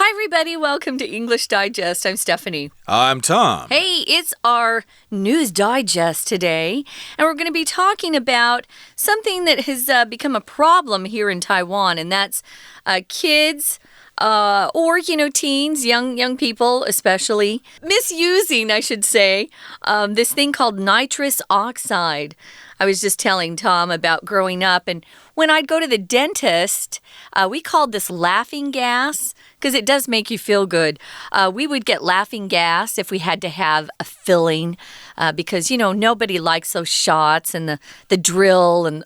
Hi, everybody. Welcome to English Digest. I'm Stephanie. I'm Tom. Hey, it's our News Digest today, and we're going to be talking about something that has become a problem here in Taiwan, and that's kids or, teens, young people especially, misusing, I should say, this thing called nitrous oxide. I was just telling Tom about growing up, and when I'd go to the dentist, we called this laughing gas because it does make you feel good. We would get laughing gas if we had to have a filling because, nobody likes those shots and the drill and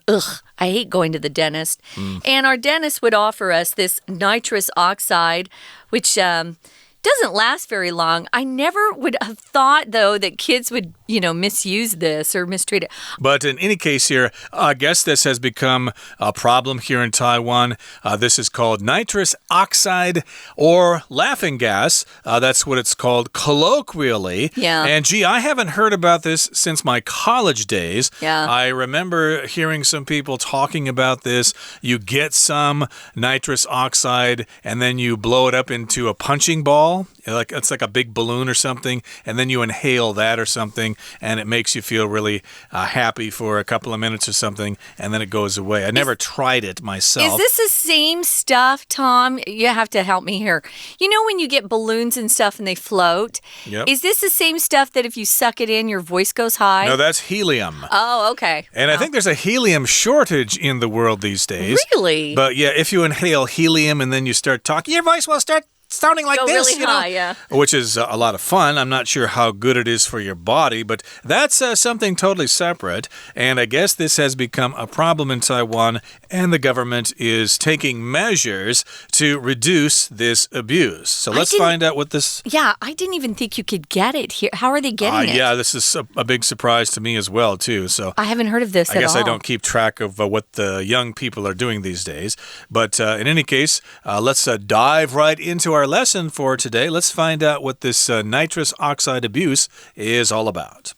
I hate going to the dentist. And our dentist would offer us this nitrous oxide, which doesn't last very long. I never would have thought, though, that kids would, misuse this or mistreat it. But in any case here, I guess this has become a problem here in Taiwan. This is called nitrous oxide or laughing gas. That's what it's called colloquially. Yeah. And gee, I haven't heard about this since my college days. Yeah. I remember hearing some people talking about this. You get some nitrous oxide and then you blow it up into a punching ball. It's like a big balloon or something, and then you inhale that or something, and it makes you feel really happy for a couple of minutes or something, and then it goes away. I never tried it myself. Is this the same stuff, Tom? You have to help me here. You know when you get balloons and stuff and they float? Yep. Is this the same stuff that if you suck it in, your voice goes high? No, that's helium. Oh, okay. And I think there's a helium shortage in the world these days. Really? But yeah, if you inhale helium and then you start talking, your voice will start sounding like this, really high, yeah. Which is a lot of fun. I'm not sure how good it is for your body, but that's something totally separate. And I guess this has become a problem in Taiwan, and the government is taking measures to reduce this abuse. So let's find out what this... Yeah, I didn't even think you could get it here. How are they getting it? Yeah, this is a big surprise to me as well, too. So I haven't heard of this at all. I guess I don't keep track of what the young people are doing these days. But in any case, let's dive right into our lesson for today. Let's find out what this nitrous oxide abuse is all about.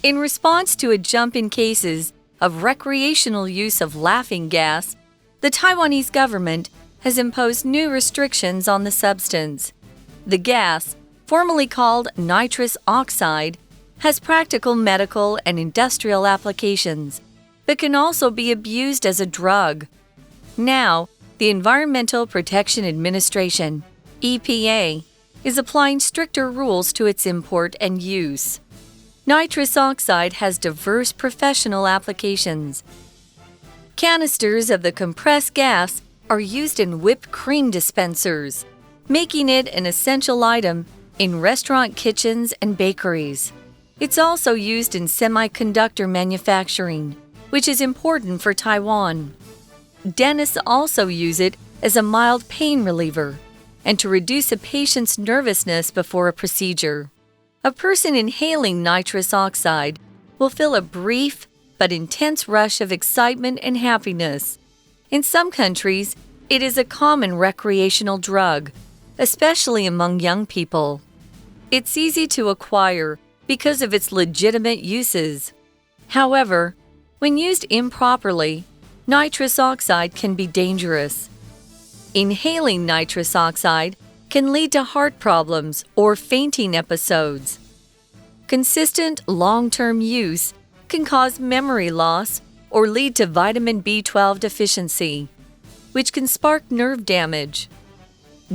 In response to a jump in cases of recreational use of laughing gas, the Taiwanese government has imposed new restrictions on the substance. The gas, formerly called nitrous oxide, has practical medical and industrial applications, but can also be abused as a drug. Now, the Environmental Protection Administration, EPA, is applying stricter rules to its import and use. Nitrous oxide has diverse professional applications. Canisters of the compressed gas are used in whipped cream dispensers, making it an essential item in restaurant kitchens and bakeries. It's also used in semiconductor manufacturing, which is important for Taiwan. Dentists also use it as a mild pain reliever and to reduce a patient's nervousness before a procedure. A person inhaling nitrous oxide will feel a brief but intense rush of excitement and happiness. In some countries, it is a common recreational drug, especially among young people. It's easy to acquire because of its legitimate uses. However, when used improperly, nitrous oxide can be dangerous. Inhaling nitrous oxide can lead to heart problems or fainting episodes. Consistent long-term use can cause memory loss or lead to vitamin B12 deficiency, which can spark nerve damage.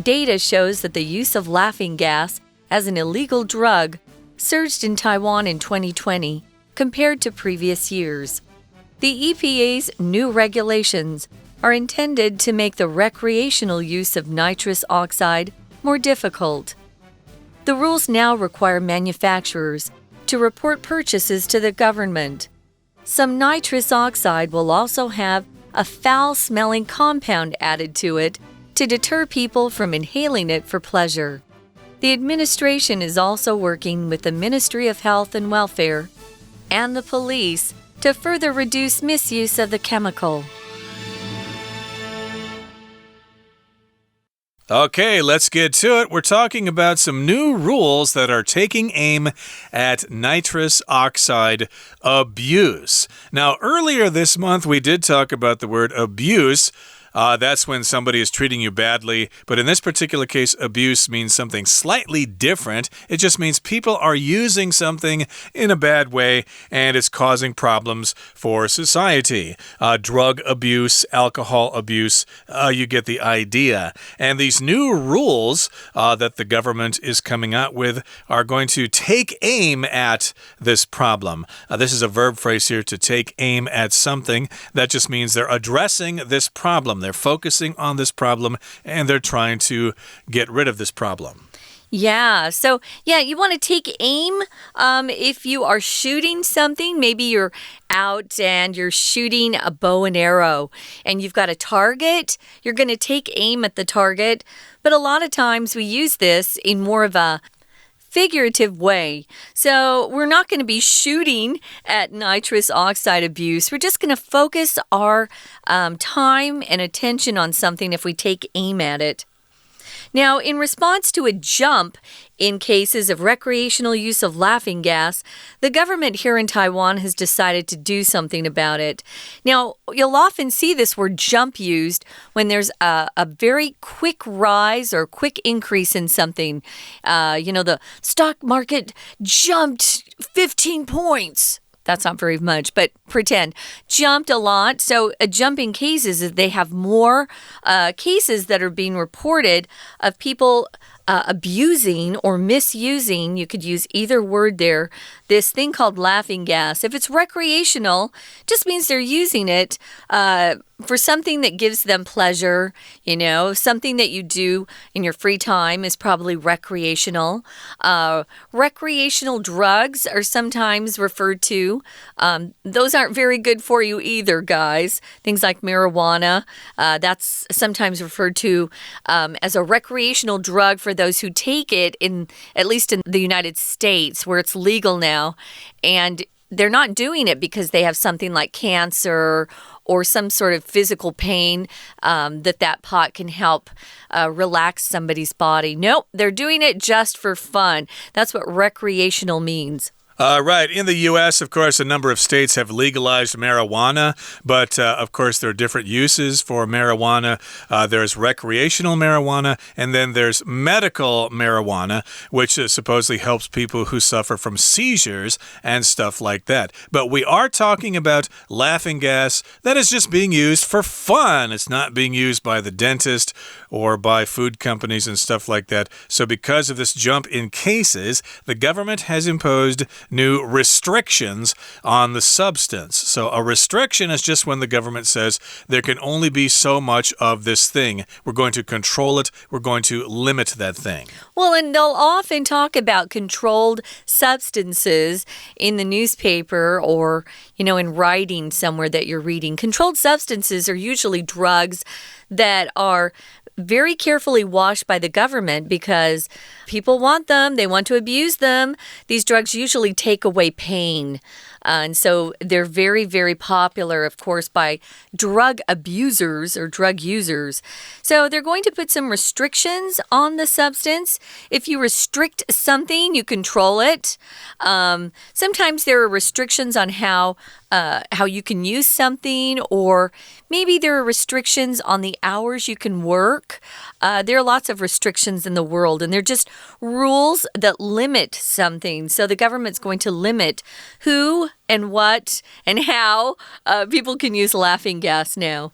Data shows that the use of laughing gas as an illegal drug surged in Taiwan in 2020 compared to previous years. The EPA's new regulations are intended to make the recreational use of nitrous oxide more difficult. The rules now require manufacturers to report purchases to the government. Some nitrous oxide will also have a foul-smelling compound added to it to deter people from inhaling it for pleasure. The administration is also working with the Ministry of Health and Welfare and the police to further reduce misuse of the chemical. Okay, let's get to it. We're talking about some new rules that are taking aim at nitrous oxide abuse. Now, earlier this month, we did talk about the word abuse. That's when somebody is treating you badly. But in this particular case, abuse means something slightly different. It just means people are using something in a bad way, and it's causing problems for society. Drug abuse, alcohol abuse, you get the idea. And these new rules that the government is coming out with are going to take aim at this problem. This is a verb phrase here, to take aim at something. That just means they're addressing this problem. They're focusing on this problem, and they're trying to get rid of this problem. Yeah, so you want to take aim if you are shooting something. Maybe you're out and you're shooting a bow and arrow and you've got a target. You're going to take aim at the target. But a lot of times we use this in more of a figurative way. So we're not going to be shooting at nitrous oxide abuse. We're just going to focus our time and attention on something if we take aim at it. Now, in response to a jump in cases of recreational use of laughing gas, the government here in Taiwan has decided to do something about it. Now, you'll often see this word jump used when there's a very quick rise or quick increase in something. The stock market jumped 15 points. That's not very much, but pretend. Jumped a lot. So a jump in cases is they have more cases that are being reported of people abusing or misusing, you could use either word there, this thing called laughing gas. If it's recreational, just means they're using it for something that gives them pleasure, something that you do in your free time is probably recreational. Recreational drugs are sometimes referred to. Those aren't very good for you either, guys. Things like marijuana, that's sometimes referred to as a recreational drug for those who take it, at least in the United States, where it's legal now. And they're not doing it because they have something like cancer or some sort of physical pain that pot can help relax somebody's body. Nope, they're doing it just for fun. That's what recreational means. Right. In the U.S., of course, a number of states have legalized marijuana, but of course, there are different uses for marijuana. There's recreational marijuana, and then there's medical marijuana, which supposedly helps people who suffer from seizures and stuff like that. But we are talking about laughing gas that is just being used for fun. It's not being used by the dentist or by food companies and stuff like that. So because of this jump in cases, the government has imposed new restrictions on the substance. So a restriction is just when the government says there can only be so much of this thing. We're going to control it. We're going to limit that thing. Well, and they'll often talk about controlled substances in the newspaper or, in writing somewhere that you're reading. Controlled substances are usually drugs that are very carefully washed by the government because people want them. They want to abuse them. These drugs usually take away pain. And so they're very, very popular, of course, by drug abusers or drug users. So they're going to put some restrictions on the substance. If you restrict something, you control it. Sometimes there are restrictions on how you can use something, or maybe there are restrictions on the hours you can work. There are lots of restrictions in the world, and they're just rules that limit something. So the government's going to limit who and what and how people can use laughing gas now.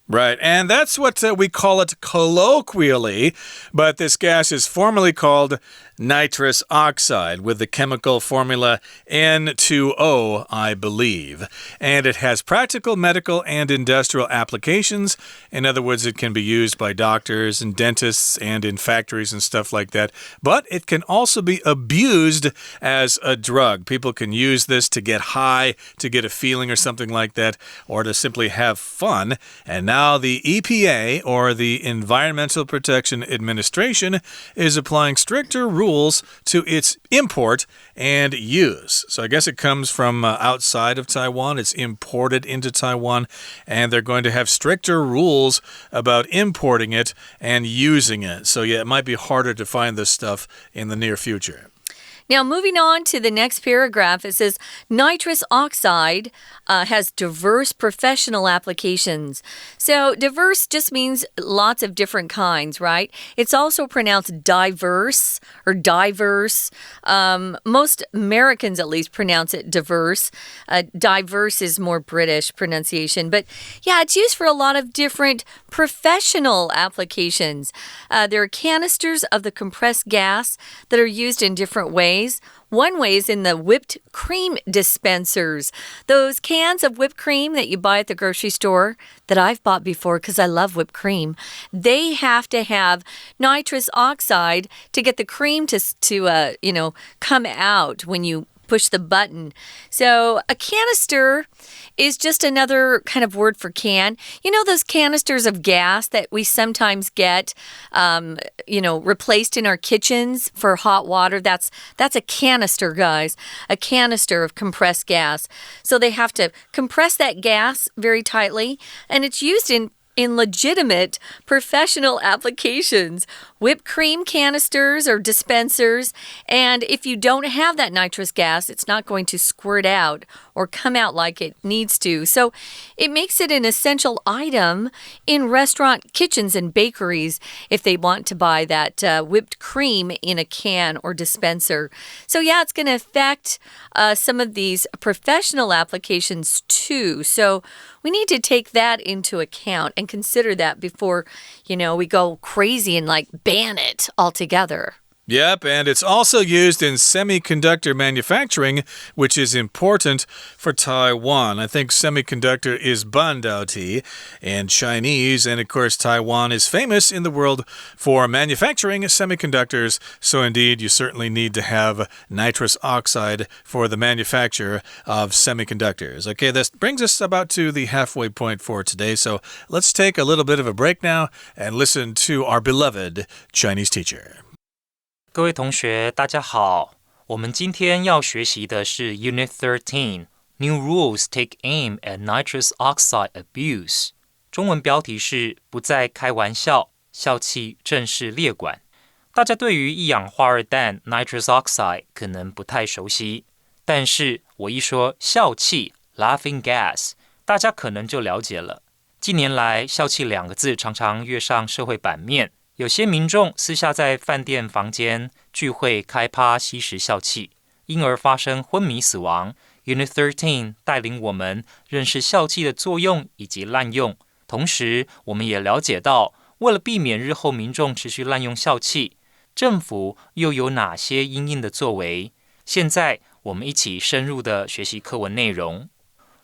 Right, and that's what we call it colloquially, but this gas is formally called nitrous oxide with the chemical formula N2O, I believe. And it has practical, medical, and industrial applications. In other words, it can be used by doctors and dentists and in factories and stuff like that. But it can also be abused as a drug. People can use this to get high, to get a feeling or something like that, or to simply have fun. And Now the EPA, or the Environmental Protection Administration, is applying stricter rules to its import and use. So I guess it comes from outside of Taiwan. It's imported into Taiwan, and they're going to have stricter rules about importing it and using it. So yeah, it might be harder to find this stuff in the near future. Now, moving on to the next paragraph, it says nitrous oxide has diverse professional applications. So diverse just means lots of different kinds, right? It's also pronounced diverse or diverse. Most Americans at least pronounce it diverse. Diverse is more British pronunciation. But yeah, it's used for a lot of different professional applications. There are canisters of the compressed gas that are used in different ways. One way is in the whipped cream dispensers. Those cans of whipped cream that you buy at the grocery store that I've bought before because I love whipped cream, they have to have nitrous oxide to get the cream to come out when you push the button. So a canister is just another kind of word for can. You know those canisters of gas that we sometimes get, replaced in our kitchens for hot water? That's a canister, guys. A canister of compressed gas. So they have to compress that gas very tightly, and it's used in legitimate professional applications, whipped cream canisters or dispensers. And if you don't have that nitrous gas, it's not going to squirt out or come out like it needs to. So it makes it an essential item in restaurant kitchens and bakeries if they want to buy that whipped cream in a can or dispenser. So yeah, it's going to affect some of these professional applications too. So we need to take that into account and consider that before, we go crazy and ban it altogether. Yep, and it's also used in semiconductor manufacturing, which is important for Taiwan. I think semiconductor is 半导体 in Chinese, and of course Taiwan is famous in the world for manufacturing semiconductors, so indeed you certainly need to have nitrous oxide for the manufacture of semiconductors. Okay, this brings us about to the halfway point for today, so let's take a little bit of a break now and listen to our beloved Chinese teacher. 各位同学，大家好。我们今天要学习的是 Unit 13 New Rules Take Aim at Nitrous Oxide Abuse。中文标题是不再开玩笑，笑气正式列管。大家对于一氧化二氮 Nitrous Oxide 可能不太熟悉，但是我一说笑气 Laughing Gas， 大家可能就了解了。近年来，笑气两个字常常跃上社会版面。有些民众私下在饭店房间聚会开趴吸食笑气，因而发生昏迷死亡。Unit 13带领我们认识笑气的作用以及滥用，同时我们也了解到，为了避免日后民众持续滥用笑气，政府又有哪些因应的作为？现在我们一起深入的学习课文内容。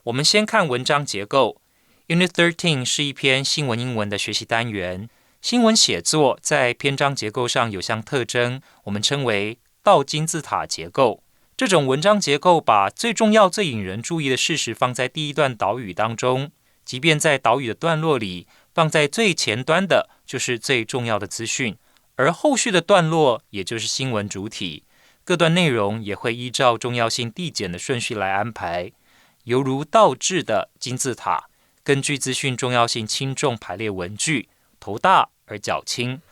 我们先看文章结构。Unit 13是一篇新闻英文的学习单元。新闻写作在篇章结构上有项特征，我们称为倒金字塔结构。这种文章结构把最重要、最引人注意的事实放在第一段导语当中，即便在导语的段落里，放在最前端的就是最重要的资讯，而后续的段落也就是新闻主体。各段内容也会依照重要性递减的顺序来安排，犹如倒置的金字塔，根据资讯重要性轻重排列文句。头大而脚轻。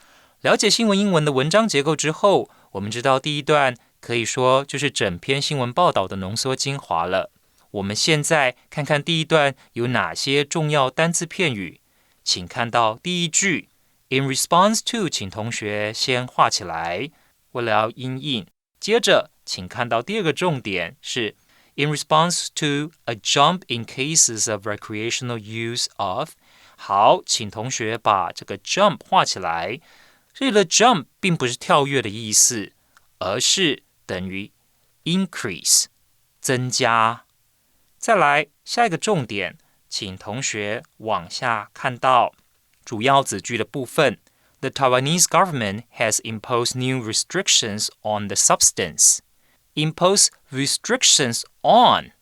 了解新闻英文的文章结构之后，我们知道第一段可以说就是整篇新闻报道的浓缩精华了。我们现在看看第一段有哪些重要单字片语。请看到第一句 In response to， 请同学先画起来，为了要因应。接着请看到第二个重点是 In response to a jump in cases of recreational use of。好，请同学把这个 jump 画起来。这里的 jump 并不是跳跃的意思，而是等于 increase 增加。再来下一个重点，请同学往下看到主要子句的部分。The Taiwanese government has imposed new restrictions on the substance. Impose restrictions on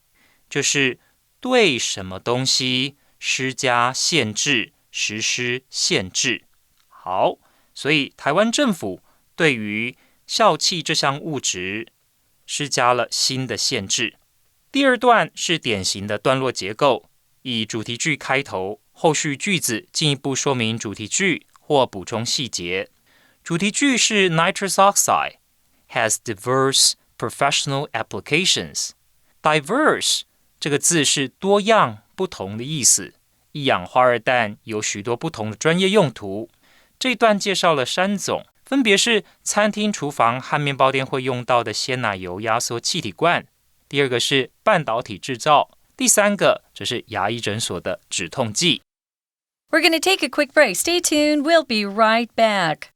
就是对什么东西施加限制、实施限制。好，所以台湾政府对于笑气这项物质施加了新的限制。第二段是典型的段落结构，以主题句开头，后续句子进一步说明主题句或补充细节。主题句是 Nitrous oxide has diverse professional applications. Diverse 这个字是多样、不同的意思。一氧化二氮有许多不同的专业用途。这段介绍了3种，分别是餐厅厨房和面包店会用到的鲜奶油压缩气体罐，第二个是半导体制造，第三个则是牙医诊所的止痛剂。We're going to take a quick break. Stay tuned. We'll be right back.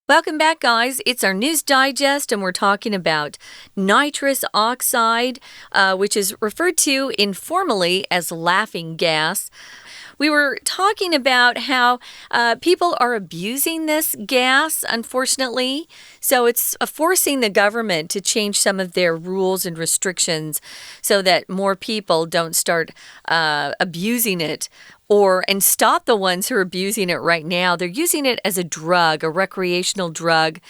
Welcome back, guys. It's our news digest, and we're talking about nitrous oxide, which is referred to informally as laughing gas. We were talking about how people are abusing this gas, unfortunately. So it's forcing the government to change some of their rules and restrictions so that more people don't start abusing it. And stop the ones who are abusing it right now. They're using it as a drug, a recreational drug,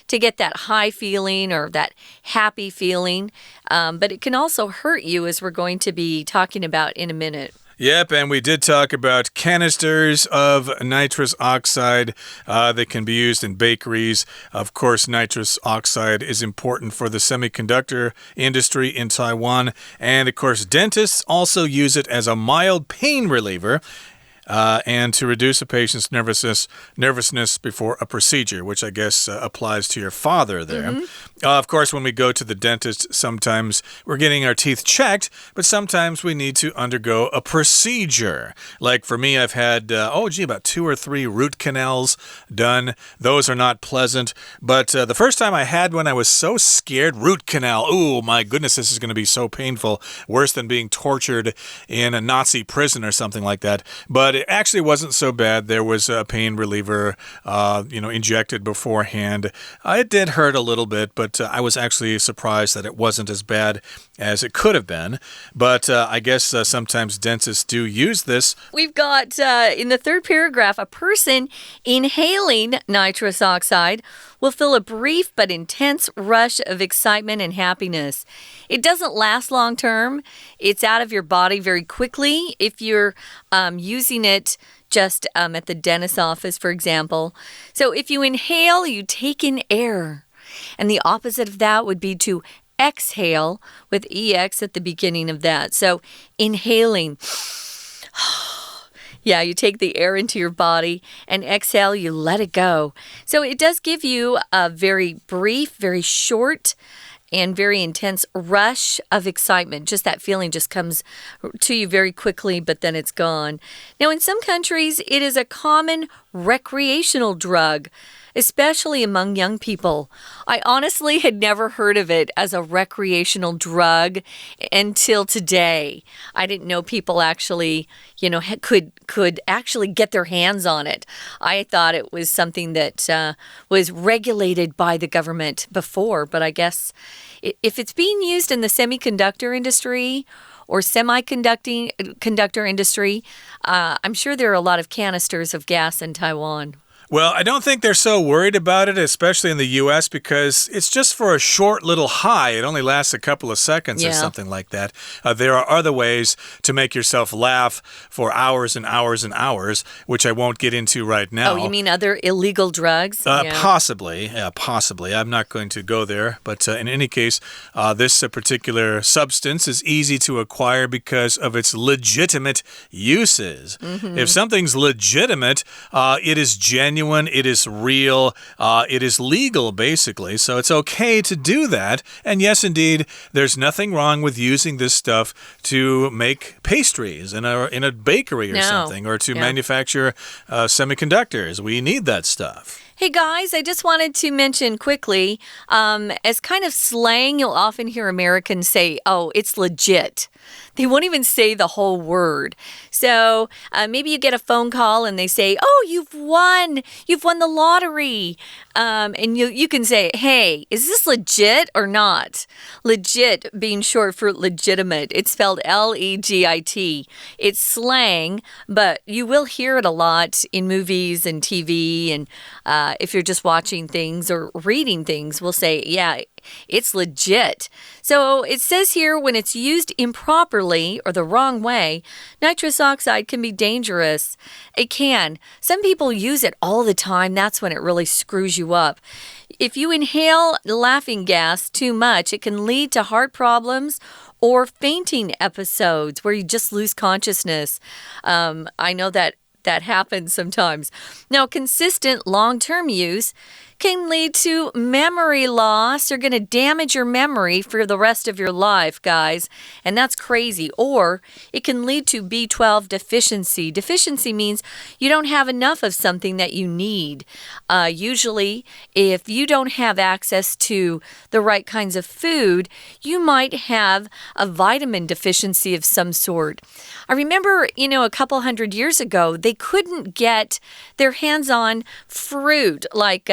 to get that high feeling or that happy feeling. But it can also hurt you, as we're going to be talking about in a minute. Yep, and we did talk about canisters of nitrous oxide that can be used in bakeries. Of course, nitrous oxide is important for the semiconductor industry in Taiwan. And, of course, dentists also use it as a mild pain reliever. And to reduce a patient's nervousness before a procedure, which I guess applies to your father there. Of course, when we go to the dentist, sometimes we're getting our teeth checked, but sometimes we need to undergo a procedure. Like for me, I've had, about 2 or 3 root canals done. Those are not pleasant. But the first time I had one, I was so scared. Root canal. Oh, my goodness, this is going to be so painful. Worse than being tortured in a Nazi prison or something like that. But it actually wasn't so bad. There was a pain reliever, injected beforehand. It did hurt a little bit, but I was actually surprised that it wasn't as bad as it could have been. But I guess sometimes dentists do use this. We've got, in the third paragraph, a person inhaling nitrous oxide will feel a brief but intense rush of excitement and happiness. It doesn't last long term. It's out of your body very quickly if you're using it just at the dentist's office, for example. So if you inhale, you take in air. And the opposite of that would be to exhale with EX at the beginning of that. So inhaling. Yeah, you take the air into your body, and exhale, you let it go. So it does give you a very brief, very short, and very intense rush of excitement. Just that feeling just comes to you very quickly, but then it's gone. Now, in some countries, it is a common recreational drug, especially among young people. I honestly had never heard of it as a recreational drug until today. I didn't know people actually, could actually get their hands on it. I thought it was something that was regulated by the government before, but I guess if it's being used in the semiconductor industry or conductor industry, I'm sure there are a lot of canisters of gas in Taiwan. Well, I don't think they're so worried about it, especially in the U.S., because it's just for a short little high. It only lasts a couple of seconds or something like that. There are other ways to make yourself laugh for hours and hours and hours, which I won't get into right now. Oh, you mean other illegal drugs? Possibly. Yeah, possibly. I'm not going to go there. But in any case, this particular substance is easy to acquire because of its legitimate uses. If something's legitimate, it is genuine. It is real. It is legal, basically. So it's okay to do that. And yes, indeed, there's nothing wrong with using this stuff to make pastries in a bakery or something, or to manufacture semiconductors. We need that stuff. Hey guys, I just wanted to mention quickly, as kind of slang, you'll often hear Americans say, oh, it's legit. They won't even say the whole word. So maybe you get a phone call and they say, oh, you've won the lottery. And you can say, hey, is this legit or not? Legit being short for legitimate. It's spelled L-E-G-I-T. It's slang, but you will hear it a lot in movies and TV. And if you're just watching things or reading things, we'll say, yeah, it's legit. So it says here when it's used improperly or the wrong way, nitrous oxide can be dangerous. It can. Some people use it all the time. That's when it really screws you up. If you inhale laughing gas too much, it can lead to heart problems or fainting episodes where you just lose consciousness. I know that happens sometimes. Now, consistent long-term use can lead to memory loss. You're going to damage your memory for the rest of your life, guys. And that's crazy. Or it can lead to B12 deficiency. Deficiency means you don't have enough of something that you need. Usually, if you don't have access to the right kinds of food, you might have a vitamin deficiency of some sort. I remember, a couple hundred years ago, they couldn't get their hands on fruit like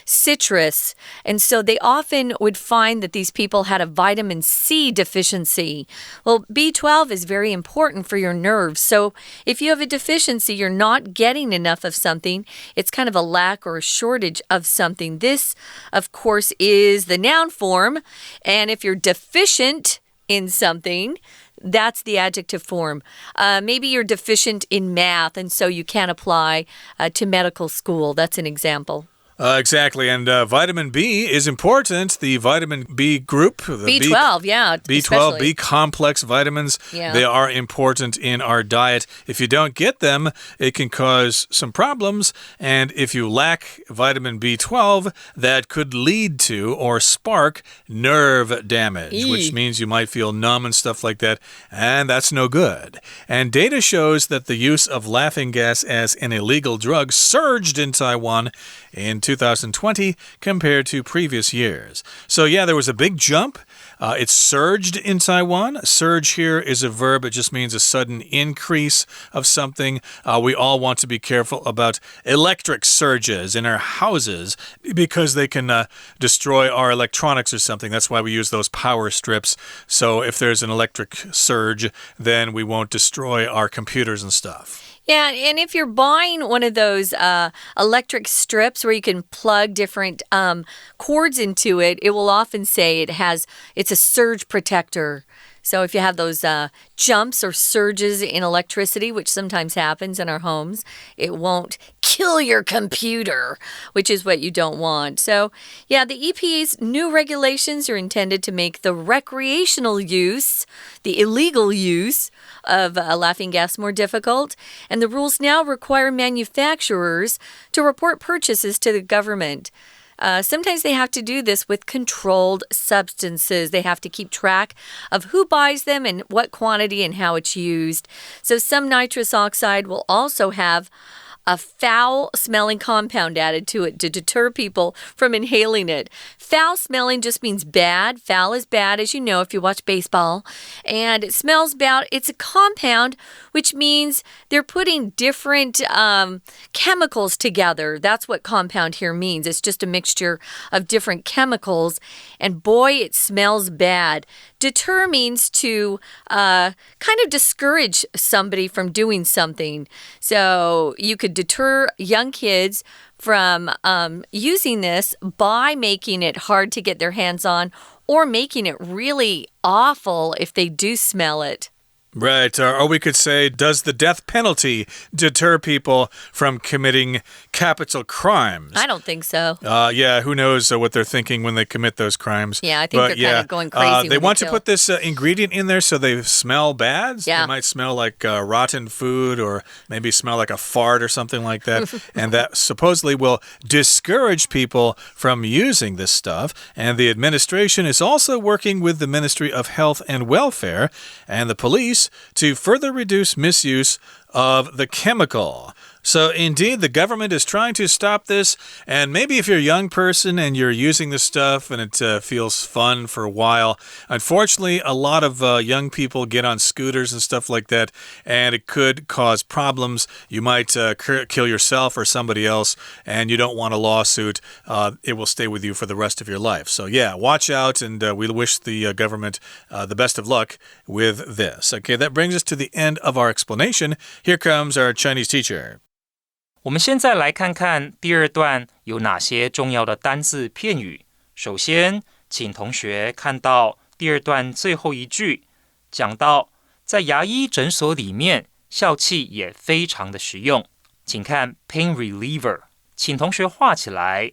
citrus. And so they often would find that these people had a vitamin C deficiency. Well, B12 is very important for your nerves. So if you have a deficiency, you're not getting enough of something. It's kind of a lack or a shortage of something. This, of course, is the noun form. And if you're deficient in something, that's the adjective form. Maybe you're deficient in math, and so you can't apply to medical school. That's an example. Exactly, and vitamin B is important. The vitamin B group. The B12, yeah. B12, especially. B-complex vitamins, they are important in our diet. If you don't get them, it can cause some problems. And if you lack vitamin B12, that could lead to or spark nerve damage, which means you might feel numb and stuff like that. And that's no good. And data shows that the use of laughing gas as an illegal drug surged in Taiwan in 2020 compared to previous years. So yeah, there was a big jump. It surged in Taiwan. Surge here is a verb. It just means a sudden increase of something. We all want to be careful about electric surges in our houses because they can destroy our electronics or something. That's why we use those power strips. So if there's an electric surge, then we won't destroy our computers and stuff. Yeah, and if you're buying one of those electric strips where you can plug different cords into it, it will often say it's a surge protector. So if you have those jumps or surges in electricity, which sometimes happens in our homes, it won't kill your computer, which is what you don't want. So yeah, the EPA's new regulations are intended to make the recreational use, the illegal use of laughing gas more difficult. And the rules now require manufacturers to report purchases to the government. Sometimes they have to do this with controlled substances. They have to keep track of who buys them and what quantity and how it's used. So some nitrous oxide will also have a foul-smelling compound added to it to deter people from inhaling it. Foul-smelling just means bad. Foul is bad, as you know, if you watch baseball. And it smells bad. It's a compound, which means they're putting different chemicals together. That's what compound here means. It's just a mixture of different chemicals. And boy, it smells bad. Deter means to kind of discourage somebody from doing something. So you could deter young kids from using this by making it hard to get their hands on or making it really awful if they do smell it. Right, or we could say, does the death penalty deter people from committing capital crimes? I don't think so. Yeah, who knows what they're thinking when they commit those crimes. Yeah, I think they're kind of going crazy. They want to put this ingredient in there so they smell bad. Yeah. They might smell like rotten food or maybe smell like a fart or something like that. And that supposedly will discourage people from using this stuff. And the administration is also working with the Ministry of Health and Welfare and the police to further reduce misuse of the chemical. So, indeed, the government is trying to stop this. And maybe if you're a young person and you're using this stuff and it feels fun for a while, unfortunately, a lot of young people get on scooters and stuff like that, and it could cause problems. You might kill yourself or somebody else, and you don't want a lawsuit. It will stay with you for the rest of your life. So, yeah, watch out, and we wish the government the best of luck with this. Okay, that brings us to the end of our explanation. Here comes our Chinese teacher. 我们现在来看看第二段有哪些重要的单字片语。首先，请同学看到第二段最后一句，讲到在牙医诊所里面，笑气也非常的实用。请看 pain reliever， 请同学画起来。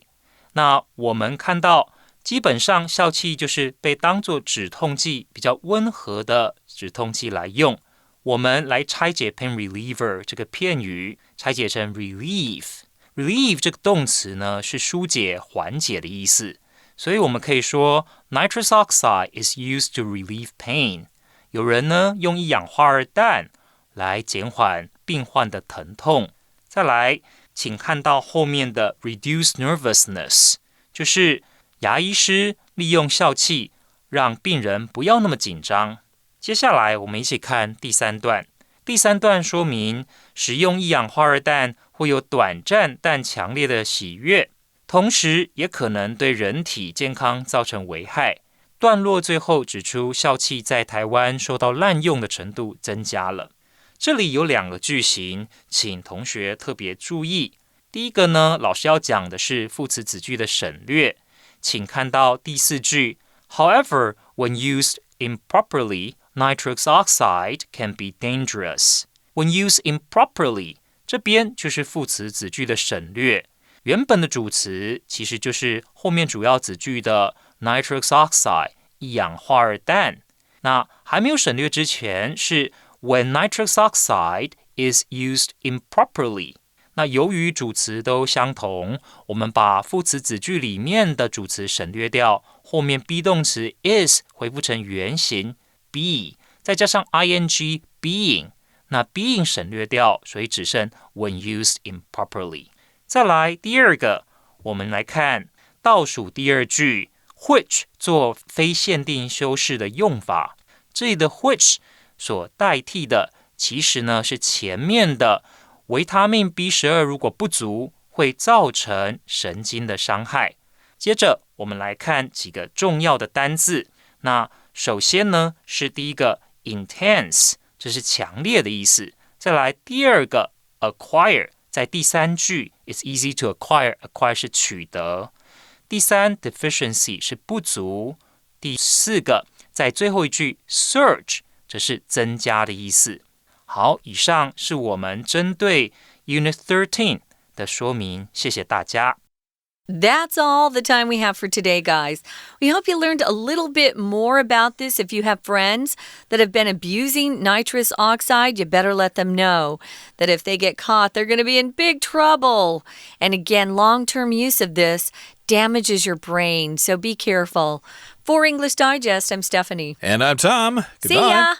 那我们看到，基本上笑气就是被当作止痛剂，比较温和的止痛剂来用。我们来拆解 pain reliever 这个片语，拆解成 relieve。relieve 这个动词呢，是疏解、缓解的意思，所以我们可以说 nitrous oxide is used to relieve pain。有人呢用一氧化二氮来减缓病患的疼痛。再来，请看到后面的 reduce nervousness， 就是牙医师利用笑气让病人不要那么紧张。接下来我们一起看第三段。第三段说明使用一氧化二氮会有短暂但强烈的喜悦，同时也可能对人体健康造成危害。段落最后指出笑气在台湾受到滥用的程度增加了。这里有两个句型，请同学特别注意。第一个呢，老师要讲的是副词子句的省略，请看到第四句 However, when used improperly, nitrous oxide can be dangerous. When used improperly, 这边就是副词子句的省略。原本的主词其实就是后面主要子句的 nitrous oxide 一氧化二氮。那还没有省略之前是 when nitrous oxide is used improperly。那由于主词都相同，我们把副词子句里面的主词省略掉，后面 be 动词 is 恢复成原形 be， 再加上 ing being， 那 being 省略掉，所以只剩 when used improperly。再来第二个，我们来看倒数第二句 which 做非限定修饰的用法。这里的 which 所代替的其实呢是前面的维他命 B12 如果不足，会造成神经的伤害。接着我们来看几个重要的单字。那首先呢是第一个 intense， 这是强烈的意思。再来第二个 acquire， 在第三句 It's easy to acquire 是取得。第三 deficiency 是不足。第四个在最后一句 surge， 这是增加的意思。好，以上是我们针对 Unit 13的说明，谢谢大家。That's all the time we have for today, guys. We hope you learned a little bit more about this. If you have friends that have been abusing nitrous oxide, you better let them know that if they get caught, they're going to be in big trouble. And again, long-term use of this damages your brain, so be careful. For English Digest, I'm Stephanie. And I'm Tom. Goodbye. See ya!